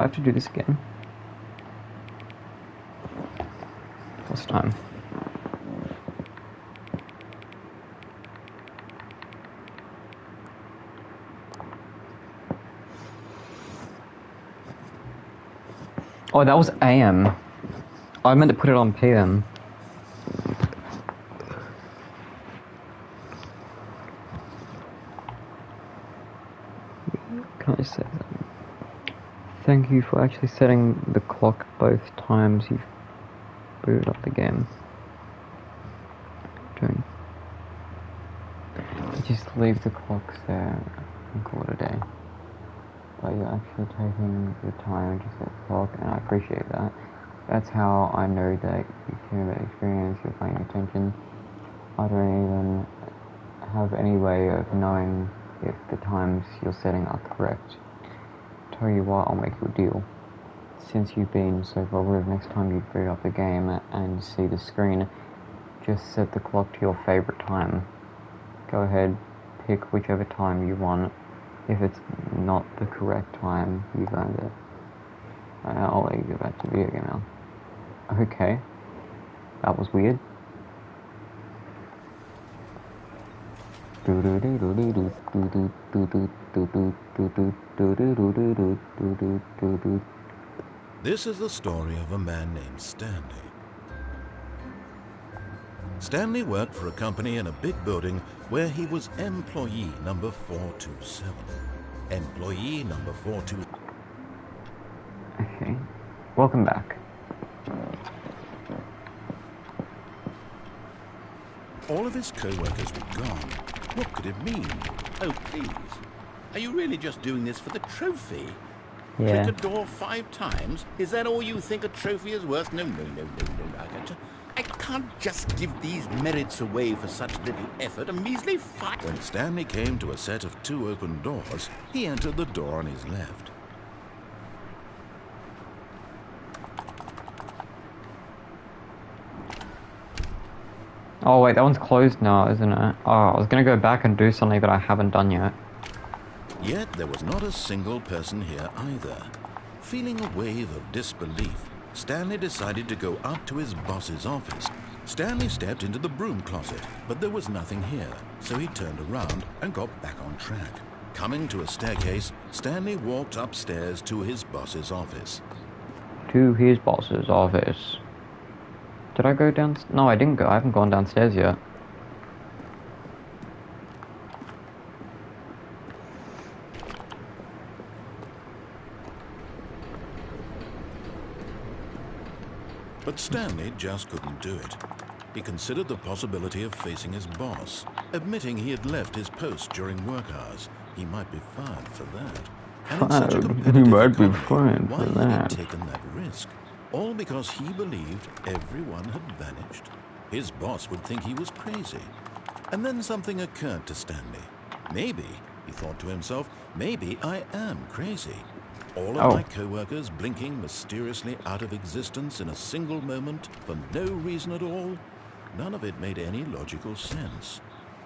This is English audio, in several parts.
I have to do this again. What's time? Oh, that was AM. I meant to put it on PM. Can I say that? Thank you for actually setting the clock both times you've booted up the game. Don't just leave the clocks there and call it a day. But you're actually taking the time to set the clock, and I appreciate that. That's how I know that you care about experience, you're paying attention. I don't even have any way of knowing if the times you're setting are correct. Tell you what, I'll make you a deal. Since you've been so cooperative, next time you boot up the game and see the screen, just set the clock to your favorite time. Go ahead, pick whichever time you want. If it's not the correct time, you've earned it. I'll let you go back to the video game now. Okay. That was weird. This is the story of a man named Stanley. Stanley worked for a company in a big building where he was employee number 427. Employee number 427. Okay. Welcome back. All of his co-workers were gone. What could it mean? Oh, please. Are you really just doing this for the trophy? Yeah. Click a door 5 times? Is that all you think a trophy is worth? No. I can't just give these merits away for such little effort. A measly fight. When Stanley came to a set of 2 open doors, he entered the door on his left. Oh wait, that one's closed now, isn't it? Oh, I was gonna go back and do something that I haven't done yet. Yet there was not a single person here either. Feeling a wave of disbelief, Stanley decided to go up to his boss's office. Stanley stepped into the broom closet, but there was nothing here, so he turned around and got back on track. Coming to a staircase, Stanley walked upstairs to his boss's office. To his boss's office. Did I go down? No, I didn't go. I haven't gone downstairs yet. But Stanley just couldn't do it. He considered the possibility of facing his boss, admitting he had left his post during work hours. He might be fired for that. And in such a competitive economy, why had he taken that risk? All because he believed everyone had vanished. His boss would think he was crazy. And then something occurred to Stanley. Maybe, he thought to himself, maybe I am crazy. All of my co-workers blinking mysteriously out of existence in a single moment for no reason at all. None of it made any logical sense.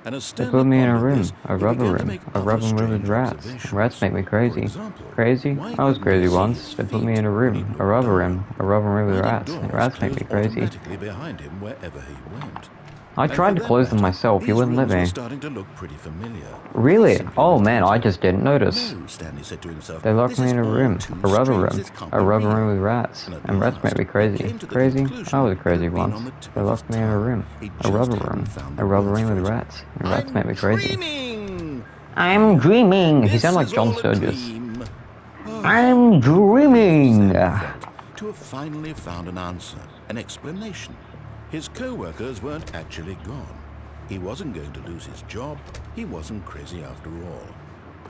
And as They Stanley put me in a pondered room, this, a he rubber began to room, make a other rubber room strange with rats. observations. Rats make me crazy. For example, Crazy? why I was couldn't crazy he see once. his They put me feet in a when he room, looked a rubber down? room with Why did rats. doors Rats make me close crazy. automatically behind him wherever he went? I And tried for to that close them matter, myself, you these wouldn't let rooms were me. starting to look pretty familiar. Really? Simply Oh man, I repeated. just didn't notice. No, Stanley said to himself, They locked this me is in a all room, too a rubber strange. room, This can't a be rubber real. room with rats. And at And rats make me last, crazy. he came to the Crazy? conclusion I was that crazy had been once. on the tip They of his locked me in a tongue. room, He a just rubber hadn't room, found a the rubber words room for with it. rats. And rats make me crazy. Dreaming! I'm dreaming! He This sounded like is John all a Sturgis. dream. I'm dreaming! Stanley felt to have finally found an answer, an explanation. His co-workers weren't actually gone. He wasn't going to lose his job. He wasn't crazy after all.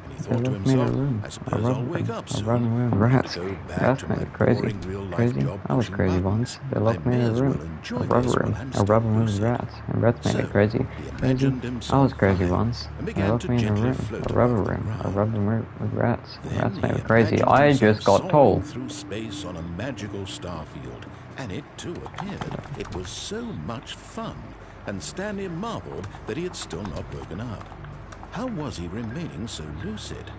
And he They thought to left me in a himself, room, I a suppose rubber I'll wake room, up a soon. rubber room with I'll rats. go back Rats to make my me crazy. boring real-life Crazy? job I was pushing crazy buttons. once. They I locked me in may a as room, well a enjoy rubber this room, while I'm a still rubber room with lucid. rats. And rats make me So, crazy. he Crazy? imagined I himself was crazy flying once. and They began locked to me in a gently room, float a rubber above the room, a ground. rubber room with rats. And Then rats make he me crazy. imagined I himself just got soaring told. through space on a magical star field, and it too appeared. It was so much fun, and Stanley marveled that he had still not woken up. How was he remaining so lucid?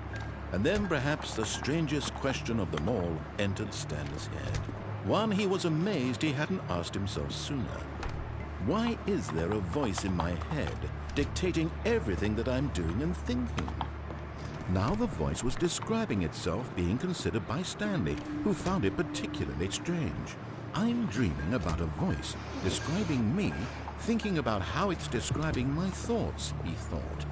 And then perhaps the strangest question of them all entered Stanley's head. One he was amazed he hadn't asked himself sooner. Why is there a voice in my head dictating everything that I'm doing and thinking? Now the voice was describing itself being considered by Stanley, who found it particularly strange. I'm dreaming about a voice describing me, thinking about how it's describing my thoughts, he thought.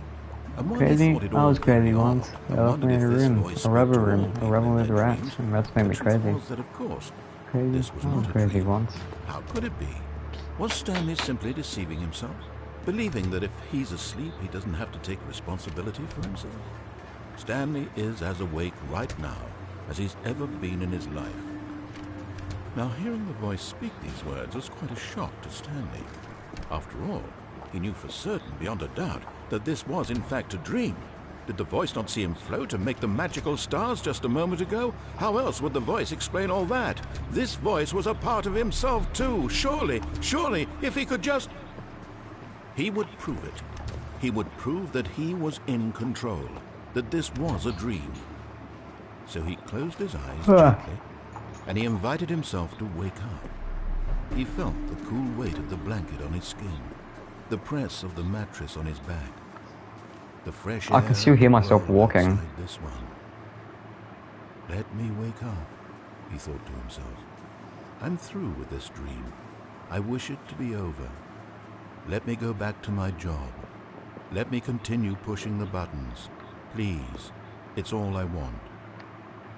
And when he Crazy? thought it I all was crazy very once. odd, They I locked me wondered in a if this room, voice a spoke rubber to all room, a people rubber in with their rats, dreams. and rats made The me truth crazy. was that, of course, Crazy? this was I was not a crazy dream. once. How could it be? Was Stanley simply deceiving himself? Believing that if he's asleep, he doesn't have to take responsibility for himself? Stanley is as awake right now as he's ever been in his life. Now, hearing the voice speak these words was quite a shock to Stanley. After all, he knew for certain, beyond a doubt, that this was in fact a dream. Did the voice not see him float and make the magical stars just a moment ago? How else would the voice explain all that? This voice was a part of himself too. Surely, if he could just... He would prove it. He would prove that he was in control, that this was a dream. So he closed his eyes gently, and he invited himself to wake up. He felt the cool weight of the blanket on his skin, the press of the mattress on his back, the fresh air I can still hear of the myself world walking. outside this one. Let me wake up, he thought to himself. I'm through with this dream. I wish it to be over. Let me go back to my job. Let me continue pushing the buttons. Please, it's all I want.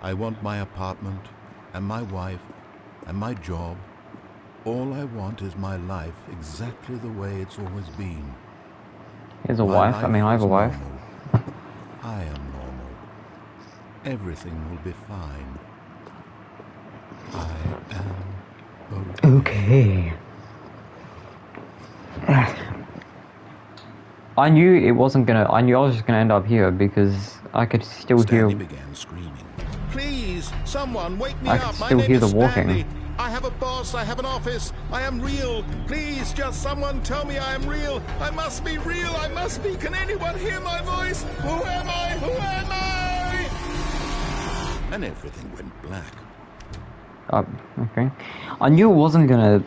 I want my apartment, and my wife, and my job. All I want is my life exactly the way it's always been. He has a My wife? I life mean, I have a is wife. normal. I am normal. Everything will be fine. I am okay. Okay. I knew it wasn't gonna. I knew I was just gonna end up here because I could still hear. Stanley began screaming. Please, someone wake me I up. could My still name hear is the walking. Stanley. I have a boss. I have an office. I am real. Please, just someone tell me I am real. I must be real. I must be. Can anyone hear my voice? Who am I? Who am I? And everything went black. Okay. I knew it wasn't gonna.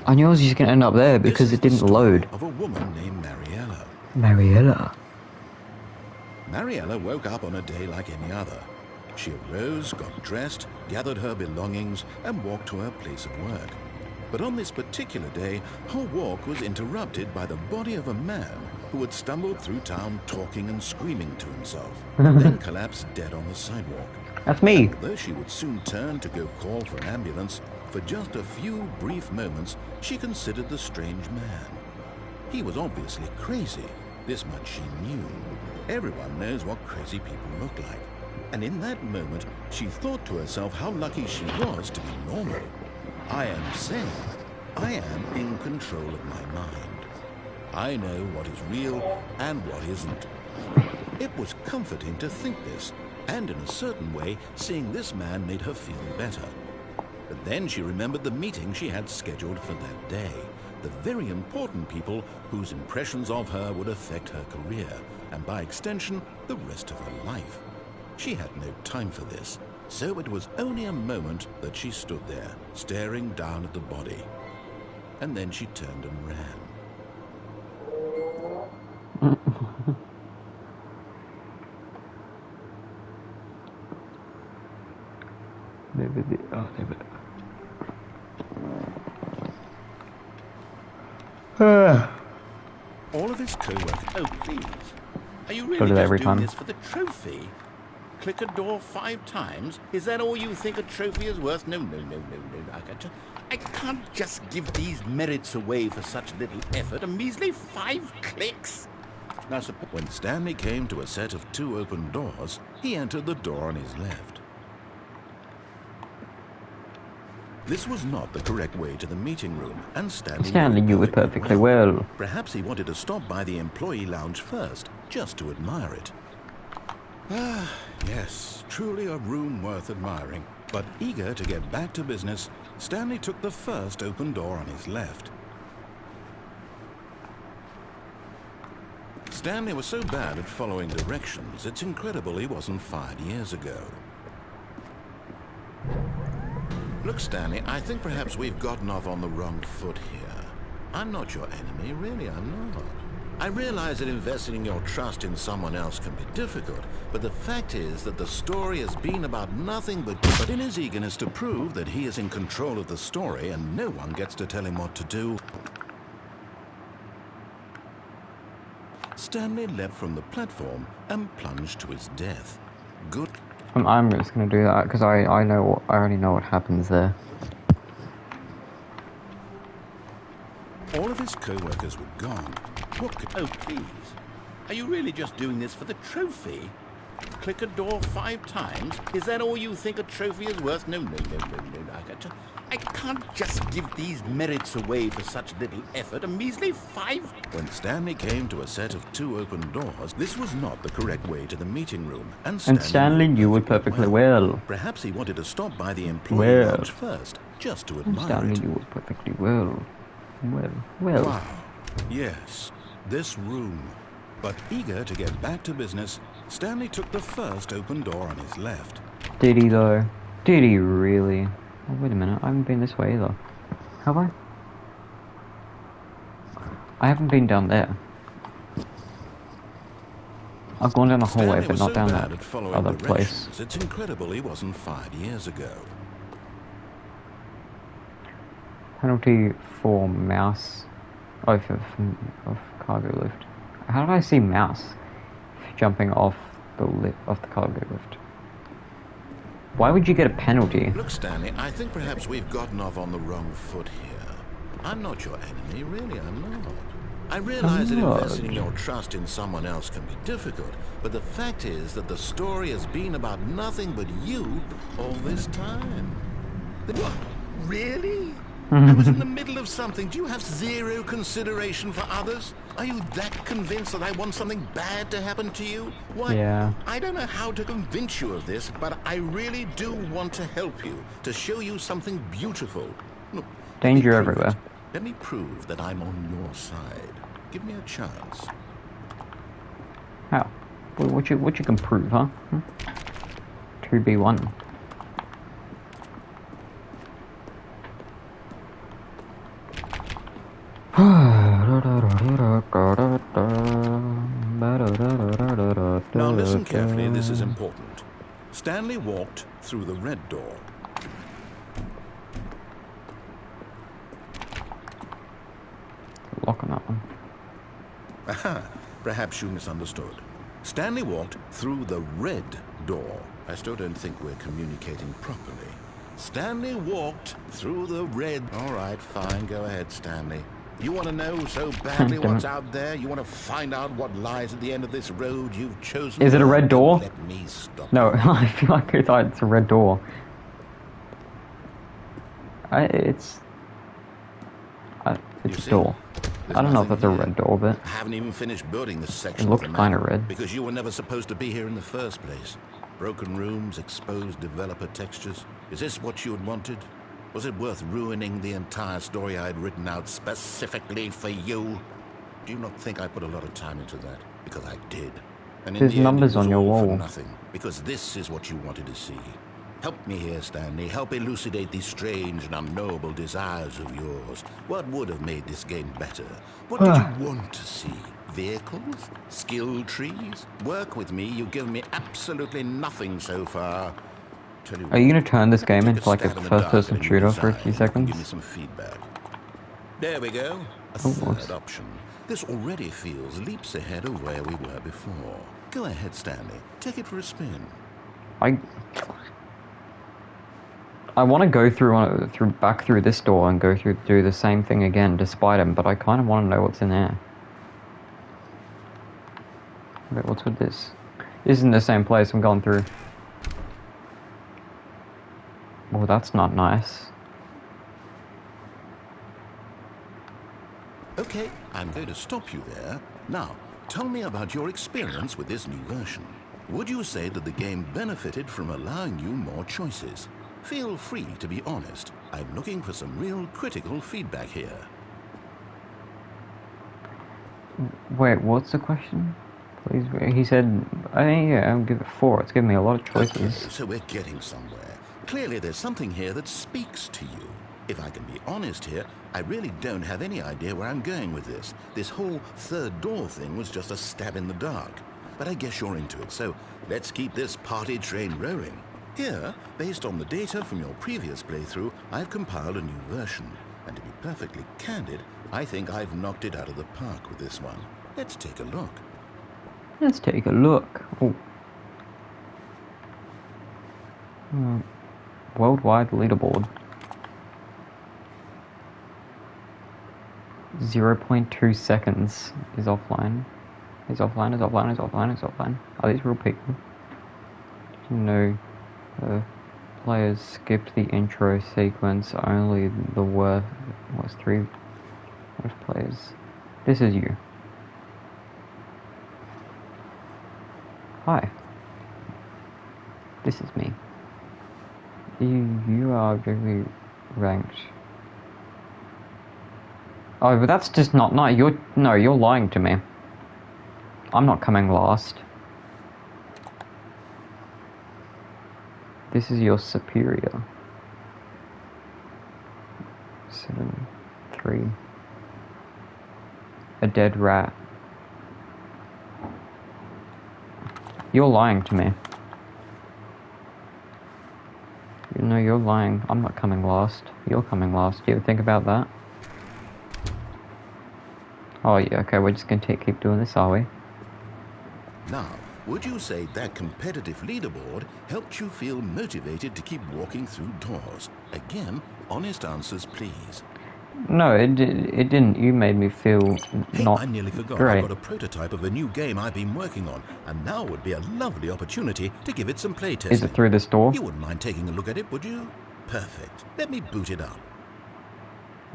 I knew I was just gonna end up there because it didn't load. Of a woman named Mariella. Mariella. Mariella woke up on a day like any other. She arose, got dressed, gathered her belongings, and walked to her place of work. But on this particular day, her walk was interrupted by the body of a man who had stumbled through town talking and screaming to himself, then collapsed dead on the sidewalk. That's me. And although she would soon turn to go call for an ambulance, for just a few brief moments, she considered the strange man. He was obviously crazy. This much she knew. Everyone knows what crazy people look like. And in that moment, she thought to herself how lucky she was to be normal. I am sane. I am in control of my mind. I know what is real and what isn't. It was comforting to think this, and in a certain way, seeing this man made her feel better. But then she remembered the meeting she had scheduled for that day, the very important people whose impressions of her would affect her career, and by extension, the rest of her life. She had no time for this, so it was only a moment that she stood there, staring down at the body. And then she turned and ran. All of his co-workers... Oh, please. Are you really just every doing time. this for the trophy? Click a door 5 times? Is that all you think a trophy is worth? No. I can't just give these merits away for such little effort. A measly 5 clicks. Now, when Stanley came to a set of 2 open doors, he entered the door on his left. This was not the correct way to the meeting room, and Stanley knew it perfectly well. Perhaps he wanted to stop by the employee lounge first, just to admire it. Ah, yes, truly a room worth admiring. But eager to get back to business, Stanley took the first open door on his left. Stanley was so bad at following directions, it's incredible he wasn't fired years ago. Look, Stanley, I think perhaps we've gotten off on the wrong foot here. I'm not your enemy, really, I'm not. I realize that investing your trust in someone else can be difficult, but the fact is that the story has been about nothing but in his eagerness to prove that he is in control of the story and no one gets to tell him what to do, Stanley leapt from the platform and plunged to his death. Good. I'm just gonna do that because I already know what happens there. All of his co-workers were gone. What could... Oh, please. Are you really just doing this for the trophy? Click a door 5 times? Is that all you think a trophy is worth? No. I can't just give these merits away for such little effort. A measly 5... When Stanley came to a set of 2 open doors, this was not the correct way to the meeting room. And Stanley knew it perfectly well. Perhaps he wanted to stop by the employee lounge first, just to admire Stanley it. knew it perfectly well. Well. Wow. Yes, this room. But eager to get back to business, Stanley took the first open door on his left. Did he though? Did he really? Oh, wait a minute, I haven't been this way either. Have I? I haven't been down there. I've gone down the hallway, but not down that other place. It's incredible he wasn't fired years ago. Penalty for mouse of cargo lift. How did I see mouse jumping off the cargo lift? Why would you get a penalty? Look, Stanley, I think perhaps we've gotten off on the wrong foot here. I'm not your enemy, really, I'm not. I realize that investing your trust in someone else can be difficult, but the fact is that the story has been about nothing but you all this time. What? Really? I was in the middle of something. Do you have zero consideration for others? Are you that convinced that I want something bad to happen to you? Why, yeah. I don't know how to convince you of this, but I really do want to help you, to show you something beautiful. Look, danger everywhere. Let me prove that I'm on your side. Give me a chance. How? What you can prove, huh? 2B1. Now listen carefully, this is important. Stanley walked through the red door. Lock on that one. Aha, perhaps you misunderstood. Stanley walked through the red door. I still don't think we're communicating properly. Stanley walked through the red... All right, fine, go ahead, Stanley. You want to know so badly what's out there? You want to find out what lies at the end of this road you've chosen? Is it a red door? Let me stop. No, I feel like I thought it's a red door. It's a door. I don't know if that's a red door, but I haven't even finished building this section. it looks kind of red. Because you were never supposed to be here in the first place. Broken rooms, exposed developer textures. Is this what you had wanted? Was it worth ruining the entire story I had written out specifically for you? Do you not think I put a lot of time into that? Because I did. And There's numbers on your wall. For nothing. Because this is what you wanted to see. Help me here, Stanley. Help elucidate these strange and unknowable desires of yours. What would have made this game better? What did you want to see? Vehicles? Skill trees? Work with me. You've given me absolutely nothing so far. Are you going to turn this game into like a first-person shooter for a few seconds? Give me some feedback. There we go. A third option. This already feels leaps ahead of where we were before. Go ahead, Stanley. Take it for a spin. I want to go back through this door and do the same thing again, despite him. But I kind of want to know what's in there. Wait, what's with this? This isn't the same place I'm going through. Well, that's not nice. Okay, I'm going to stop you there. Now, tell me about your experience with this new version. Would you say that the game benefited from allowing you more choices? Feel free to be honest. I'm looking for some real critical feedback here. Wait, what's the question? Please, he said, I think, yeah, I'll give it 4. It's giving me a lot of choices. Okay, so we're getting somewhere. Clearly there's something here that speaks to you. If I can be honest here, I really don't have any idea where I'm going with this. This whole third door thing was just a stab in the dark. But I guess you're into it, so let's keep this party train rolling. Here, based on the data from your previous playthrough, I've compiled a new version. And to be perfectly candid, I think I've knocked it out of the park with this one. Let's take a look. Let's take a look. Oh. Worldwide leaderboard. 0.2 seconds is offline. Is offline, is offline, is offline, is offline. Are these real people? No. Players skipped the intro sequence. Only the worst 3 worst players. This is you. Hi. This is me. You are objectively ranked. Oh, but that's just not. No, you're lying to me. I'm not coming last. This is your superior. 7, 3. A dead rat. You're lying to me. No, you're lying. I'm not coming last. You're coming last. Do you ever think about that? Oh yeah, okay, we're just gonna keep doing this, are we? Now, would you say that competitive leaderboard helped you feel motivated to keep walking through doors? Again, honest answers, please. No, it didn't. You made me feel not I nearly forgot. great. I've got a prototype of a new game I've been working on, and now would be a lovely opportunity to give it some playtesting. Is it through this door? You wouldn't mind taking a look at it, would you? Perfect. Let me boot it up.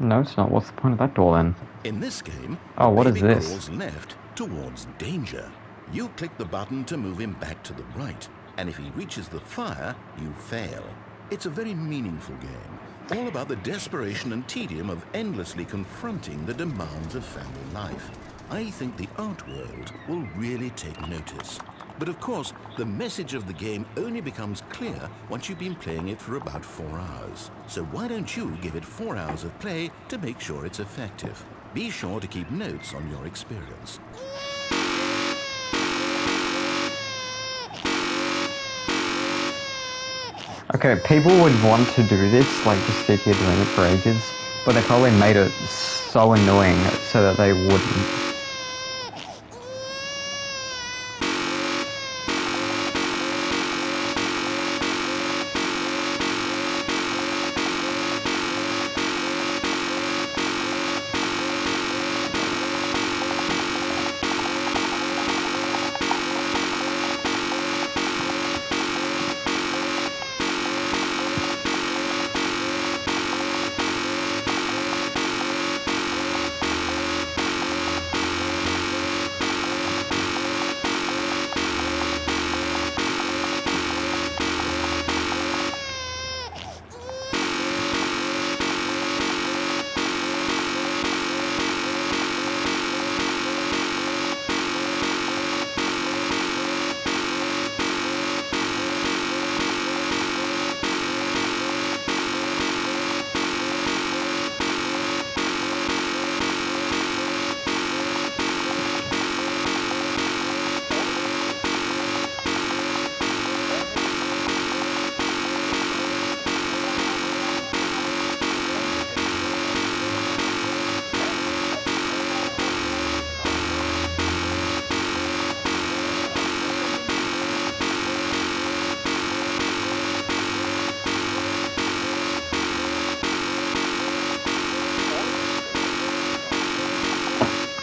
No, it's not. What's the point of that door then? In this game, Oh, what is baby this? crawls left towards danger. You click the button to move him back to the right, and if he reaches the fire, you fail. It's a very meaningful game, all about the desperation and tedium of endlessly confronting the demands of family life. I think the art world will really take notice. But of course, the message of the game only becomes clear once you've been playing it for about 4 hours. So why don't you give it 4 hours of play to make sure it's effective? Be sure to keep notes on your experience. Okay, people would want to do this, like just sit here doing it for ages, but they probably made it so annoying so that they wouldn't.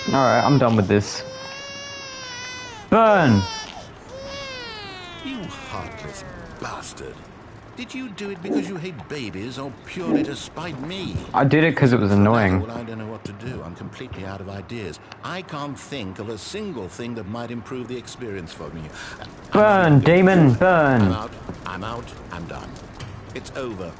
Alright, I'm done with this. Burn! You heartless bastard. Did you do it because you hate babies or purely to spite me? I did it because it was annoying. Well, I don't know what to do. I'm completely out of ideas. I can't think of a single thing that might improve the experience for me. Burn, demon, burn! I'm out. I'm done. It's over.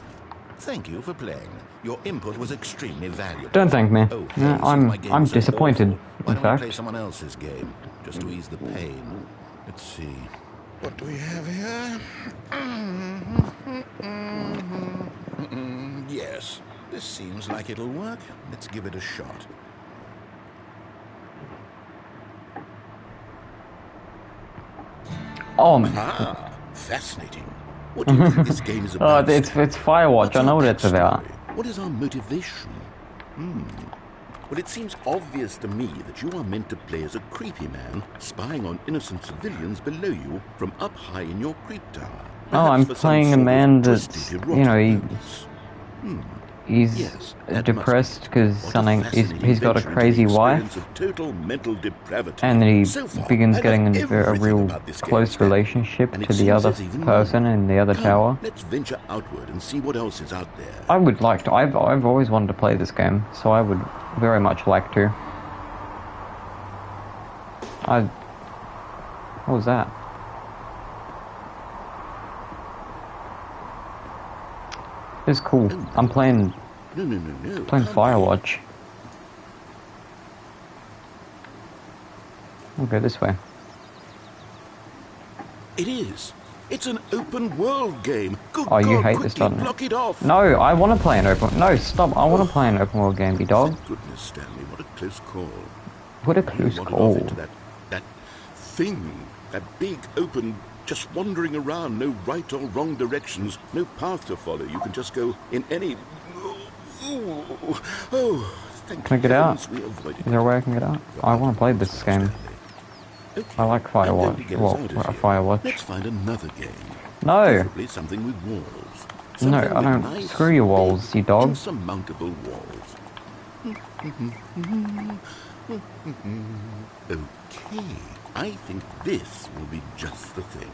Thank you for playing. Your input was extremely valuable. Don't thank me. Oh, Yeah, hey, since my I'm game's so disappointed. awful, why In don't we play fact, someone else's game, just to ease the pain? Let's see. What do we have here? Yes, this seems like it'll work. Let's give it a shot. Ah, fascinating. What do you think this game is oh, about? it's Firewatch. What's I know our what it's about. backstory? What is our motivation? Well, it seems obvious to me that you are meant to play as a creepy man, spying on innocent civilians below you from up high in your creep tower. Oh, I'm Perhaps for some playing a sort of man twisted, that's, erotic you know, purpose. he's Yes, that depressed must be. because What something fascinating he's got a venture into the crazy experience wife, of total mental depravity. and then he So far, begins I getting love into a everything real about this game, close Stanley. relationship And it to the seems other there's even person more. in the other Come, tower. let's venture outward and see what else is out there. I would like to. I've always wanted to play this game, so I would very much like to. What was that? It's cool. I'm playing No. playing Come Firewatch. We'll go this way. It is. It's an open world game. Good Oh, you God, hate this, quickly doesn't block it? it off. No, I want to play an open. No, stop! I want to play an open world game, you dog. Thank goodness, Stanley. What a close call. What a You close wandered call. off into that thing, that big open, just wandering around, no right or wrong directions, no path to follow. You can just go in any. Oh, thank Can I get out? heavens we avoided Is there a way I can get out? I want to play this game. Okay, I like I'm going to Firewatch. get us Well, out of here. Firewatch. Let's find another game. No, Preferably something with walls. no, Something I with don't. nice, Screw your walls, big, you dog. insurmountable walls. Okay, I think this will be just the thing.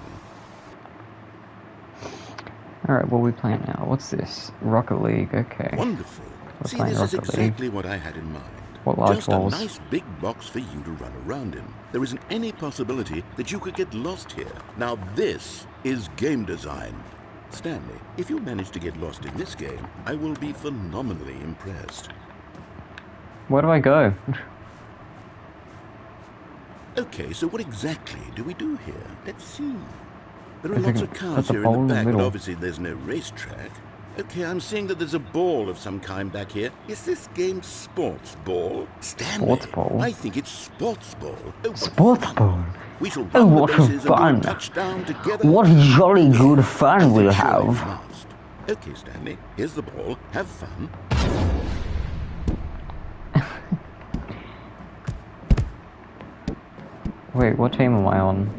Alright, what are we playing now? What's this? Rocket League, okay. Wonderful. We're See, playing this is Rocket League. exactly what I had in mind. What large Just walls? a nice big box for you to run around in. There isn't any possibility that you could get lost here. Now this is game design. Stanley, if you manage to get lost in this game, I will be phenomenally impressed. Where do I go? Okay, so what exactly do we do here? Let's see. There are If you lots can of cars put the here ball in in the the back, but middle. obviously there's no racetrack. Okay, I'm seeing that there's a ball of some kind back here. Is this game sports ball? Stanley, Sports ball? I think it's sports ball. Oh, what Sports fun. ball? We shall Oh, run the what bases and do fun. a touchdown together. What jolly good fun I we'll think surely we have. must. Okay, Stanley, here's the ball. Have fun. Wait, what team am I on?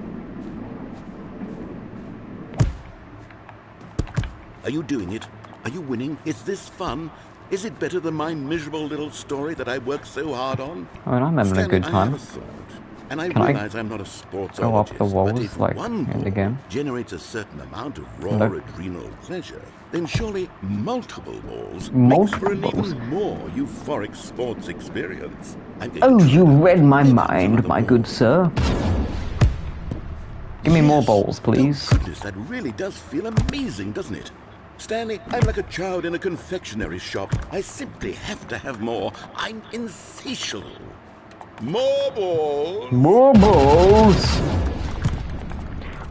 Are you doing it? Are you winning? Is this fun? Is it better than my miserable little story that I worked so hard on? I mean, I'm having a Stanley, good I time. have a thought, and I Can I realize I'm not a sports go up the walls, but if like, one in the ball game? generates a certain amount of raw Nope. adrenal pleasure, then surely multiple balls makes Multiple for an balls? even more euphoric sports experience. I'm going Oh, to you try it. read my Here comes mind, another my ball. good sir. Give me more Yes. balls, please. Oh, goodness, that really does feel amazing, doesn't it? Stanley, I'm like a child in a confectionery shop. I simply have to have more. I'm insatiable. More balls. More balls!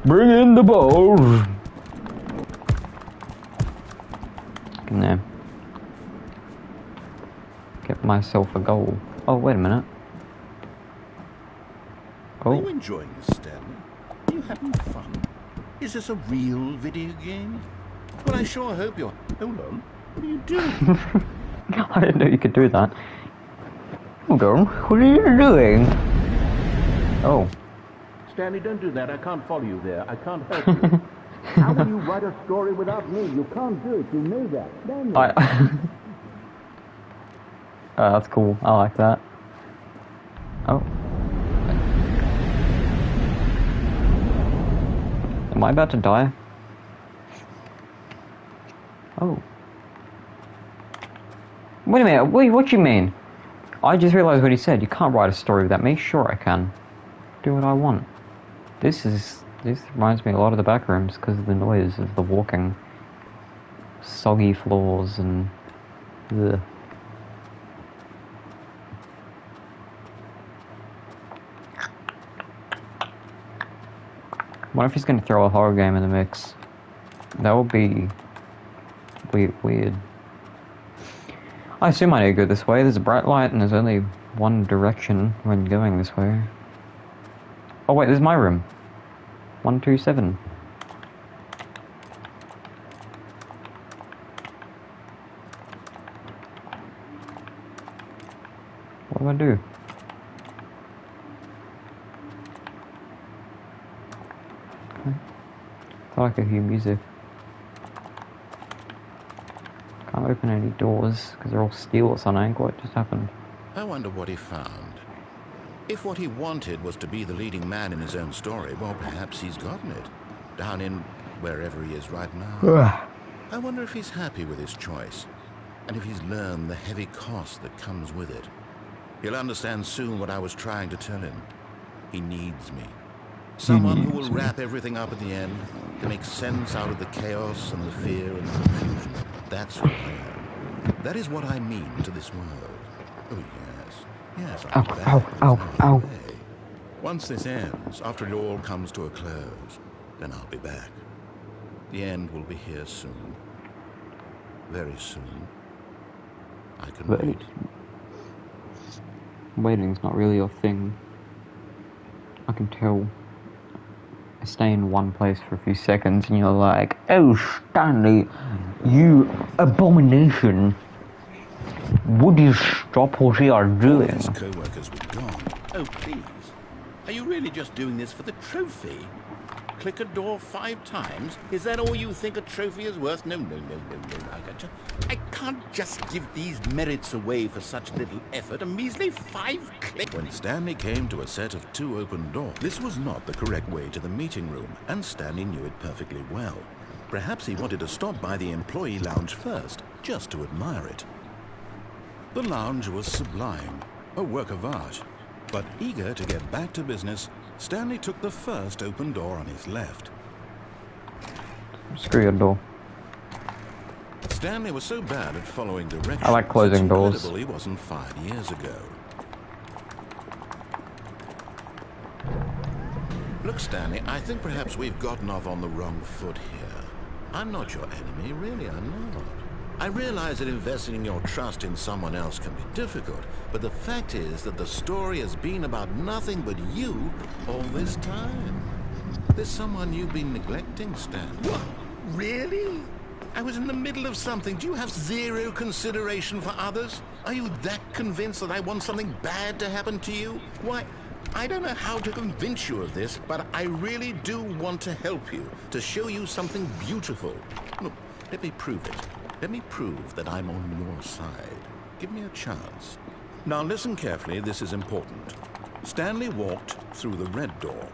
Bring in the balls! Can there. Get myself a goal. Oh, wait a minute. Are you Oh, enjoying this, Stanley? Are you having fun? Is this a real video game? Well, I sure hope you're... Hold on. What are you doing? I didn't know you could do that. Hold on, what are you doing? Oh. Stanley, don't do that. I can't follow you there. I can't help you. How will you write a story without me? You can't do it. You know that. Stanley. Oh, that's cool. I like that. Oh. Am I about to die? Oh. Wait a minute. Wait, what do you mean? I just realized what he said. You can't write a story without me. Sure I can. Do what I want. This reminds me a lot of the back rooms because of the noise of the walking. soggy floors and ugh. What if he's going to throw a horror game in the mix? That would be weird. I assume I need to go this way. There's a bright light and there's only one direction when going this way. Oh wait, there's my room. 127. What do I do? Okay. I thought I could hear music. Can't open any doors because they're all steel or something. What just happened? I wonder what he found. If what he wanted was to be the leading man in his own story, well, perhaps he's gotten it. Down in wherever he is right now. I wonder if he's happy with his choice, and if he's learned the heavy cost that comes with it. He'll understand soon what I was trying to tell him. He needs me. Someone who will wrap everything up at the end, to make sense out of the chaos and the fear and the confusion. That's who I am. That is what I mean to this world. Oh, yes. Yes, I'll be back. Ow. Way. Once this ends, after it all comes to a close, then I'll be back. The end will be here soon. Very soon. I can wait. Waiting's not really your thing. I can tell. I stay in one place for a few seconds and you're like, oh, Stanley, you abomination. Would you stop what you are doing? All his co-workers were gone. Oh, please. Are you really just doing this for the trophy? Click a door 5 times? Is that all you think a trophy is worth? No. I can't just give these merits away for such little effort. A measly 5 clicks. When Stanley came to a set of 2 open doors, this was not the correct way to the meeting room, and Stanley knew it perfectly well. Perhaps he wanted to stop by the employee lounge first, just to admire it. The lounge was sublime, a work of art. But eager to get back to business, Stanley took the first open door on his left. Screw your door. Stanley was so bad at following directions. I like closing doors. It's incredible he wasn't fired years ago. Look, Stanley, I think perhaps we've gotten off on the wrong foot here. I'm not your enemy, really, I'm not. I realize that investing your trust in someone else can be difficult, but the fact is that the story has been about nothing but you all this time. There's someone you've been neglecting, Stanley. What? Really? I was in the middle of something. Do you have zero consideration for others? Are you that convinced that I want something bad to happen to you? Why, I don't know how to convince you of this, but I really do want to help you, to show you something beautiful. Look, let me prove it. Let me prove that I'm on your side. Give me a chance. Now listen carefully, this is important. Stanley walked through the red door.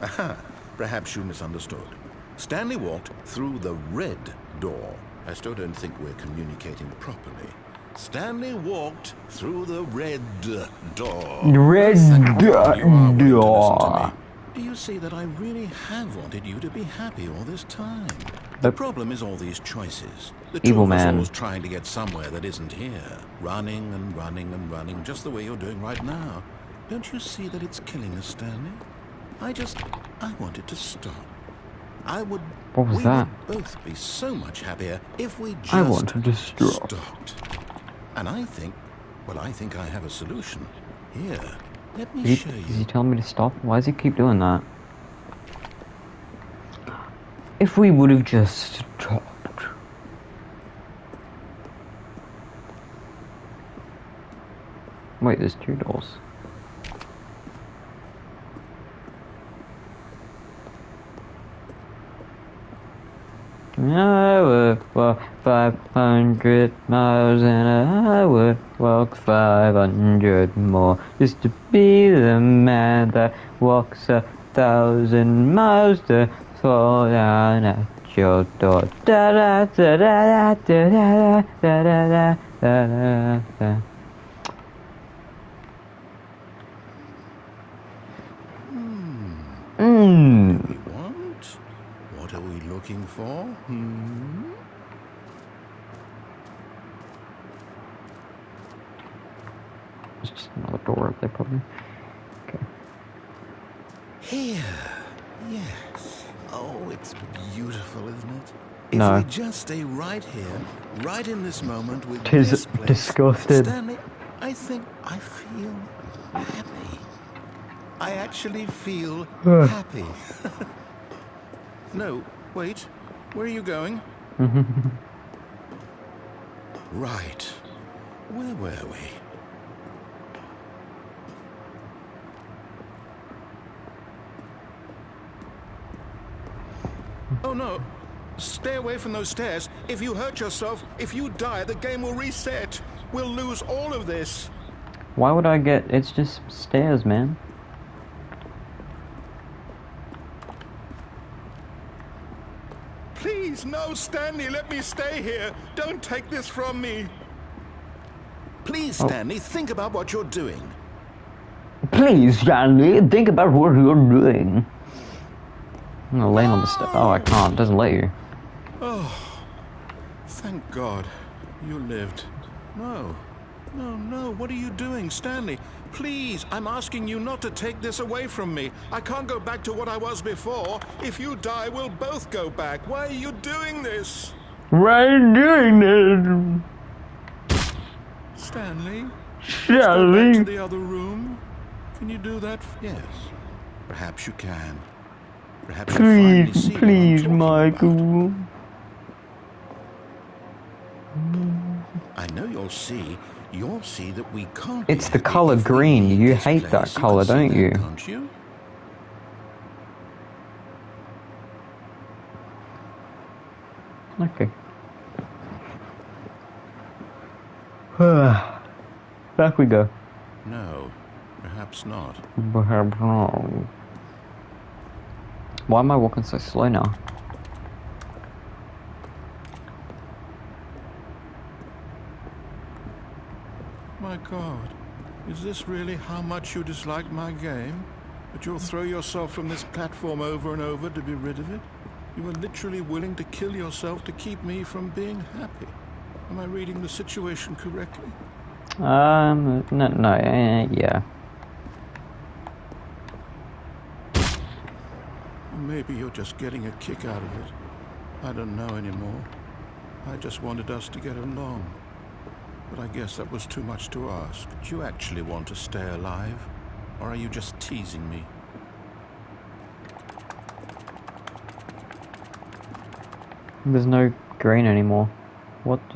Aha, perhaps you misunderstood. Stanley walked through the red door. I still don't think we're communicating properly. Stanley walked through the red door. Red door. Do you see that I really have wanted you to be happy all this time? The problem is all these choices. The two of us always trying to get somewhere that isn't here. Running and running and running, just the way you're doing right now. Don't you see that it's killing us, Stanley? I want it to stop. What was that? We would both be so much happier if we just stopped. And I think I have a solution. Here, let me show you. Is he telling me to stop? Why does he keep doing that? If we would have just stopped. Wait, there's 2 doors. I would walk 500 miles and I would walk 500 more just to be the man that walks 1,000 miles to fall down at your door. Da da da da da da da da da da da. What do we want? What are we looking for? Hmm? There's just another door up there, probably. Okay. Here. Yes. Oh, it's beautiful, isn't it? No. If we just stay right here, right in this moment with Tis this place, disgusted. Stanley, I think I feel happy. I actually feel happy. No, wait. Where are you going? Right. Where were we? Oh no. Stay away from those stairs. If you hurt yourself, if you die, the game will reset. We'll lose all of this. Why would I get... It's just stairs, man. Please, no, Stanley, let me stay here. Don't take this from me. Please, Stanley, think about what you're doing. Please, Stanley, think about what you're doing. I'm gonna land on the step. Oh, I can't. It doesn't let you. Oh, thank God. You lived. No. No, no. What are you doing, Stanley? Please, I'm asking you not to take this away from me. I can't go back to what I was before. If you die, we'll both go back. Why are you doing this? Why are you doing this? Stanley? Stanley? Let's go back to the other room. Can you do that? Yes. Perhaps you can. Perhaps you'll finally see what I'm talking Michael. about. I know you'll see that we can't. It's the color green. You hate that color, don't you? Can't you? Okay. Back we go. No, perhaps not. Perhaps not. Why am I walking so slow now? My God, is this really how much you dislike my game? That you'll throw yourself from this platform over and over to be rid of it? You are literally willing to kill yourself to keep me from being happy. Am I reading the situation correctly? No, yeah. Or maybe you're just getting a kick out of it. I don't know anymore. I just wanted us to get along. But I guess that was too much to ask. Do you actually want to stay alive? Or are you just teasing me? There's no green anymore. What